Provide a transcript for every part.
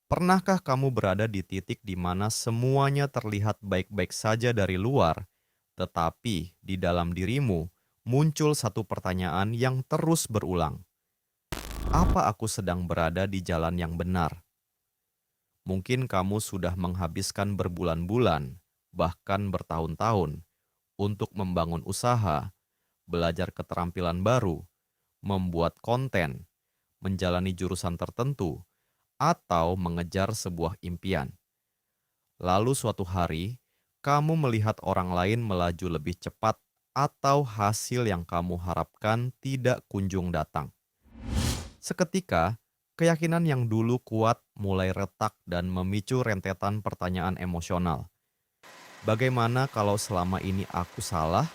Pernahkah kamu berada di titik di mana semuanya terlihat baik-baik saja dari luar, tetapi di dalam dirimu muncul satu pertanyaan yang terus berulang? Apa aku sedang berada di jalan yang benar? Mungkin kamu sudah menghabiskan berbulan-bulan, bahkan bertahun-tahun, untuk membangun usaha, belajar keterampilan baru, membuat konten, menjalani jurusan tertentu, atau mengejar sebuah impian. Lalu suatu hari, kamu melihat orang lain melaju lebih cepat atau hasil yang kamu harapkan tidak kunjung datang. Seketika, keyakinan yang dulu kuat mulai retak dan memicu rentetan pertanyaan emosional. Bagaimana kalau selama ini aku salah?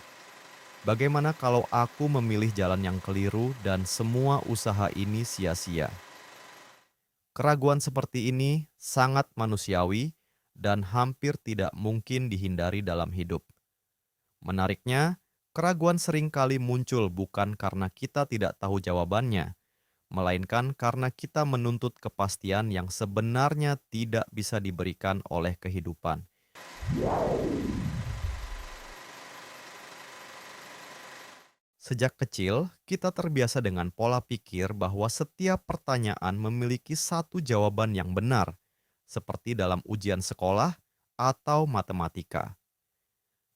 Bagaimana kalau aku memilih jalan yang keliru dan semua usaha ini sia-sia? Keraguan seperti ini sangat manusiawi dan hampir tidak mungkin dihindari dalam hidup. Menariknya, keraguan seringkali muncul bukan karena kita tidak tahu jawabannya, melainkan karena kita menuntut kepastian yang sebenarnya tidak bisa diberikan oleh kehidupan. Sejak kecil, kita terbiasa dengan pola pikir bahwa setiap pertanyaan memiliki satu jawaban yang benar, seperti dalam ujian sekolah atau matematika.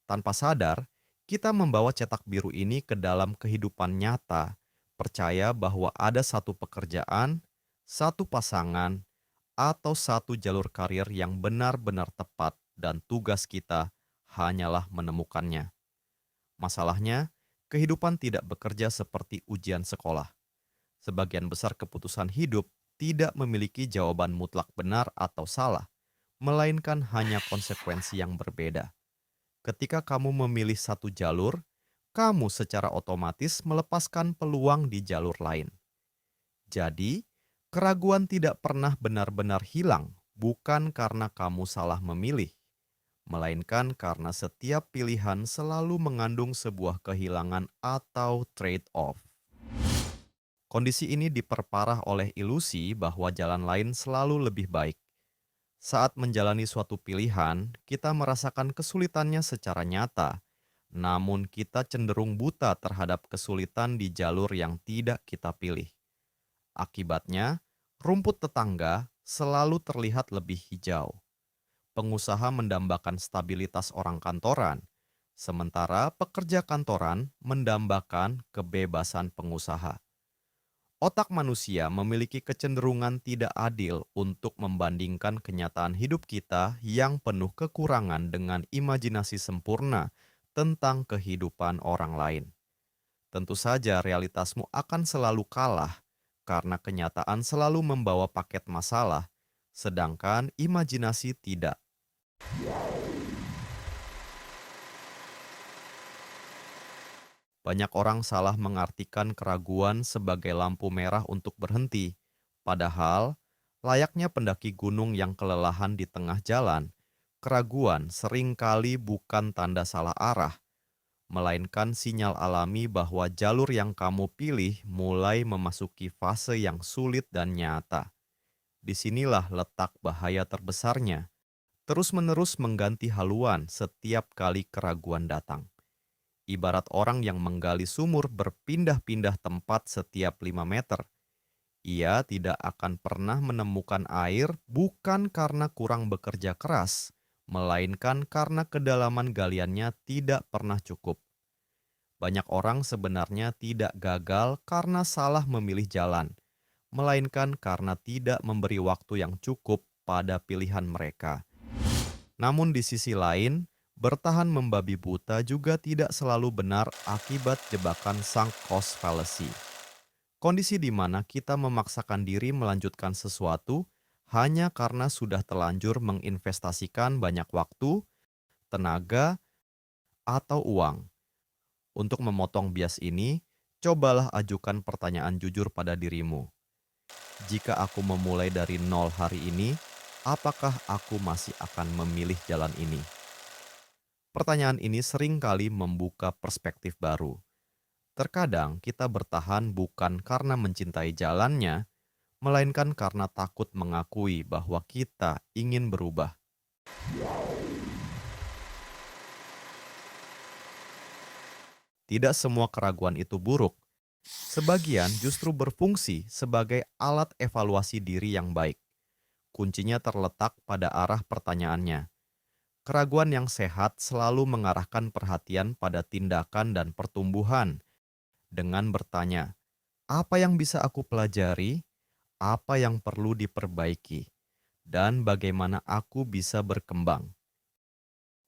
Tanpa sadar, kita membawa cetak biru ini ke dalam kehidupan nyata, percaya bahwa ada satu pekerjaan, satu pasangan, atau satu jalur karir yang benar-benar tepat dan tugas kita hanyalah menemukannya. Masalahnya, kehidupan tidak bekerja seperti ujian sekolah. Sebagian besar keputusan hidup tidak memiliki jawaban mutlak benar atau salah, melainkan hanya konsekuensi yang berbeda. Ketika kamu memilih satu jalur, kamu secara otomatis melepaskan peluang di jalur lain. Jadi, keraguan tidak pernah benar-benar hilang, bukan karena kamu salah memilih, melainkan karena setiap pilihan selalu mengandung sebuah kehilangan atau trade-off. Kondisi ini diperparah oleh ilusi bahwa jalan lain selalu lebih baik. Saat menjalani suatu pilihan, kita merasakan kesulitannya secara nyata, namun kita cenderung buta terhadap kesulitan di jalur yang tidak kita pilih. Akibatnya, rumput tetangga selalu terlihat lebih hijau. Pengusaha mendambakan stabilitas orang kantoran, sementara pekerja kantoran mendambakan kebebasan pengusaha. Otak manusia memiliki kecenderungan tidak adil untuk membandingkan kenyataan hidup kita yang penuh kekurangan dengan imajinasi sempurna tentang kehidupan orang lain. Tentu saja realitasmu akan selalu kalah karena kenyataan selalu membawa paket masalah, sedangkan imajinasi tidak. Banyak orang salah mengartikan keraguan sebagai lampu merah untuk berhenti. Padahal, layaknya pendaki gunung yang kelelahan di tengah jalan, keraguan seringkali bukan tanda salah arah, melainkan sinyal alami bahwa jalur yang kamu pilih mulai memasuki fase yang sulit dan nyata. Disinilah letak bahaya terbesarnya, terus-menerus mengganti haluan setiap kali keraguan datang. Ibarat orang yang menggali sumur berpindah-pindah tempat setiap 5 meter. Ia tidak akan pernah menemukan air bukan karena kurang bekerja keras, melainkan karena kedalaman galiannya tidak pernah cukup. Banyak orang sebenarnya tidak gagal karena salah memilih jalan, melainkan karena tidak memberi waktu yang cukup pada pilihan mereka. Namun di sisi lain, bertahan membabi buta juga tidak selalu benar akibat jebakan sunk cost fallacy. Kondisi di mana kita memaksakan diri melanjutkan sesuatu hanya karena sudah terlanjur menginvestasikan banyak waktu, tenaga, atau uang. Untuk memotong bias ini, cobalah ajukan pertanyaan jujur pada dirimu. Jika aku memulai dari nol hari ini, apakah aku masih akan memilih jalan ini? Pertanyaan ini seringkali membuka perspektif baru. Terkadang kita bertahan bukan karena mencintai jalannya, melainkan karena takut mengakui bahwa kita ingin berubah. Tidak semua keraguan itu buruk. Sebagian justru berfungsi sebagai alat evaluasi diri yang baik. Kuncinya terletak pada arah pertanyaannya. Keraguan yang sehat selalu mengarahkan perhatian pada tindakan dan pertumbuhan dengan bertanya, apa yang bisa aku pelajari, apa yang perlu diperbaiki, dan bagaimana aku bisa berkembang.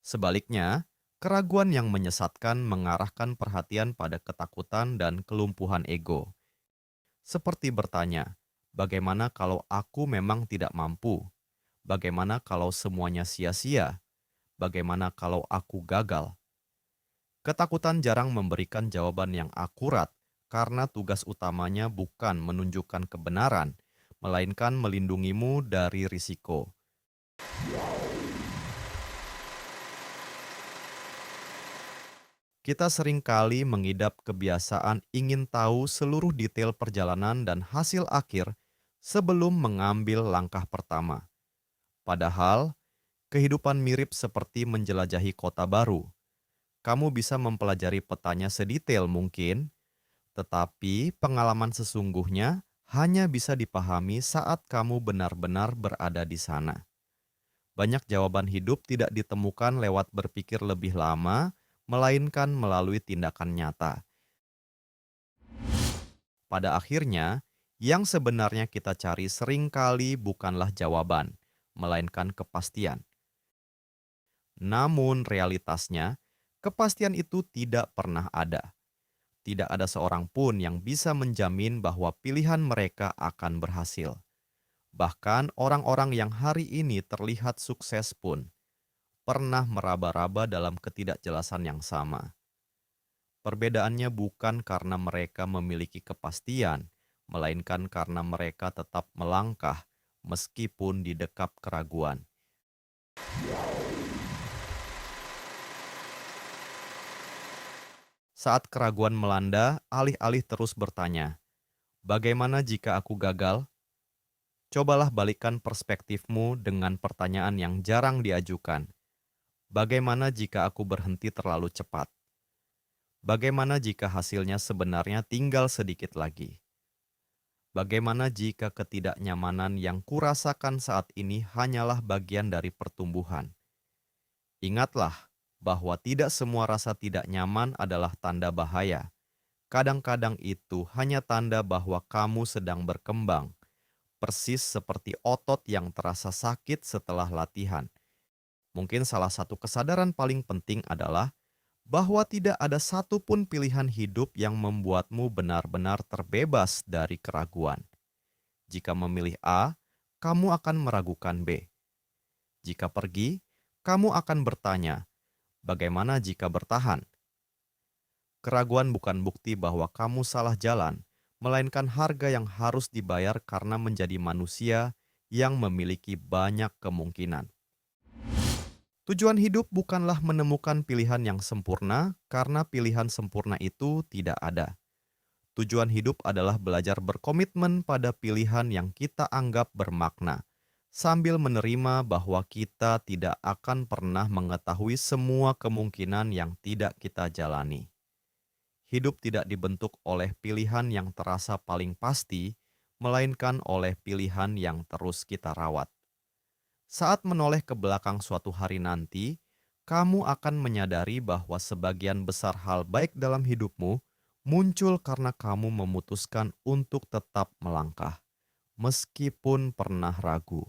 Sebaliknya, keraguan yang menyesatkan mengarahkan perhatian pada ketakutan dan kelumpuhan ego. Seperti bertanya, bagaimana kalau aku memang tidak mampu? Bagaimana kalau semuanya sia-sia? Bagaimana kalau aku gagal? Ketakutan jarang memberikan jawaban yang akurat karena tugas utamanya bukan menunjukkan kebenaran, melainkan melindungimu dari risiko. Kita seringkali mengidap kebiasaan ingin tahu seluruh detail perjalanan dan hasil akhir sebelum mengambil langkah pertama. Padahal, kehidupan mirip seperti menjelajahi kota baru. Kamu bisa mempelajari petanya sedetail mungkin, tetapi pengalaman sesungguhnya hanya bisa dipahami saat kamu benar-benar berada di sana. Banyak jawaban hidup tidak ditemukan lewat berpikir lebih lama, melainkan melalui tindakan nyata. Pada akhirnya, yang sebenarnya kita cari seringkali bukanlah jawaban, melainkan kepastian. Namun realitasnya, kepastian itu tidak pernah ada. Tidak ada seorang pun yang bisa menjamin bahwa pilihan mereka akan berhasil. Bahkan orang-orang yang hari ini terlihat sukses pun pernah meraba-raba dalam ketidakjelasan yang sama. Perbedaannya bukan karena mereka memiliki kepastian, melainkan karena mereka tetap melangkah meskipun didekap keraguan. Saat keraguan melanda, alih-alih terus bertanya, "Bagaimana jika aku gagal?" Cobalah balikkan perspektifmu dengan pertanyaan yang jarang diajukan. Bagaimana jika aku berhenti terlalu cepat? Bagaimana jika hasilnya sebenarnya tinggal sedikit lagi? Bagaimana jika ketidaknyamanan yang kurasakan saat ini hanyalah bagian dari pertumbuhan? Ingatlah bahwa tidak semua rasa tidak nyaman adalah tanda bahaya. Kadang-kadang itu hanya tanda bahwa kamu sedang berkembang, persis seperti otot yang terasa sakit setelah latihan. Mungkin salah satu kesadaran paling penting adalah bahwa tidak ada satupun pilihan hidup yang membuatmu benar-benar terbebas dari keraguan. Jika memilih A, kamu akan meragukan B. Jika pergi, kamu akan bertanya, bagaimana jika bertahan? Keraguan bukan bukti bahwa kamu salah jalan, melainkan harga yang harus dibayar karena menjadi manusia yang memiliki banyak kemungkinan. Tujuan hidup bukanlah menemukan pilihan yang sempurna, karena pilihan sempurna itu tidak ada. Tujuan hidup adalah belajar berkomitmen pada pilihan yang kita anggap bermakna, sambil menerima bahwa kita tidak akan pernah mengetahui semua kemungkinan yang tidak kita jalani. Hidup tidak dibentuk oleh pilihan yang terasa paling pasti, melainkan oleh pilihan yang terus kita rawat. Saat menoleh ke belakang suatu hari nanti, kamu akan menyadari bahwa sebagian besar hal baik dalam hidupmu muncul karena kamu memutuskan untuk tetap melangkah, meskipun pernah ragu.